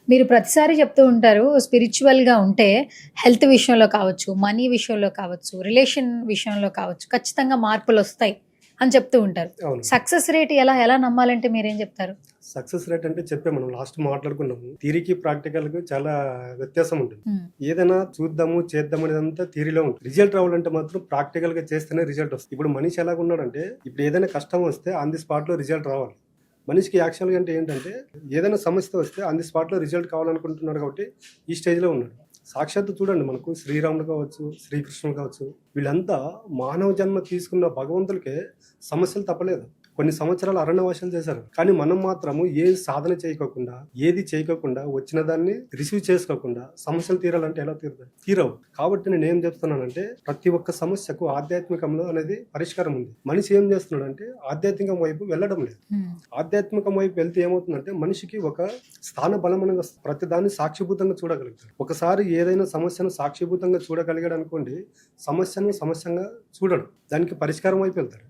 మీరు ప్రతిసారి చెప్తూ ఉంటారు స్పిరిచ్యువల్‌గా ఉంటే హెల్త్ విషయంలో కావచ్చు, మనీ విషయంలో కావచ్చు, రిలేషన్ విషయంలో కావచ్చు ఖచ్చితంగా మార్పులొస్తాయి అని చెప్తూ ఉంటారు. అవును. సక్సెస్ రేట్ ఎలా నమ్మాలంటే మీరేం చెప్తారు? సక్సెస్ రేట్ అంటే చెప్పాం మనం లాస్ట్ మాట్లాడుకున్నాము. థియరీకి, ప్రాక్టికల్‌కి చాలా వ్యత్యాసం ఉంటుంది. హ్మ్. ఏదైనా చూద్దాము, చేద్దాం అనేదంతా థియరీలో ఉంటుంది. రిజల్ట్ రావాలంటే మాత్రం ప్రాక్టికల్‌గా చేస్తేనే రిజల్ట్ వస్తుంది. ఇప్పుడు మనిషి ఎలాగున్నాడంటే ఇప్పుడు ఏదైనా కష్టం వస్తే ఆన్ ది స్పాట్‌లో రిజల్ట్ రావాలి. మనిషికి యాక్చువల్‌గా అంటే ఏంటంటే ఏదైనా సమస్య వస్తే ఆన్ ది స్పాట్‌లో రిజల్ట్ కావాలనుకుంటున్నాడు కాబట్టి ఈ స్టేజ్‌లో ఉన్నాడు. సాక్షాత్తు చూడండి మనకు శ్రీరాముడు కావచ్చు, శ్రీకృష్ణుడు కావచ్చు, వీళ్ళంతా మానవ జన్మ తీసుకున్న భగవంతులకే సమస్యలు తప్పలేదు. కొన్ని సంవత్సరాలు అరణ్యవాసాలు చేశారు. కానీ మనం మాత్రము ఏ సాధన చేయకోకుండా, ఏది చేయకోకుండా, వచ్చిన దాన్ని రిసీవ్ చేసుకోకుండా సమస్యలు తీరాలంటే ఎలా తీరుతాయి? తీరవు. కాబట్టి నేనేం చెప్తున్నానంటే ప్రతి ఒక్క సమస్యకు ఆధ్యాత్మికంలో అనేది పరిష్కారం ఉంది. మనిషి ఏం చేస్తున్నాడంటే ఆధ్యాత్మికం వైపు వెళ్ళడం లేదు. హ్మ్. ఆధ్యాత్మికం వైపు వెళ్తే ఏమవుతుందంటే మనిషికి ఒక స్థాన బలం అనేది వస్తుంది. ప్రతి దాన్ని సాక్షిభూతంగా చూడగలుగుతాడు. ఒకసారి ఏదైనా సమస్యను సాక్షిభూతంగా చూడగలిగాడు అనుకోండి, సమస్యను సమస్యంగా చూడడు. దానికి పరిష్కారం వైపు వెళ్తాడు.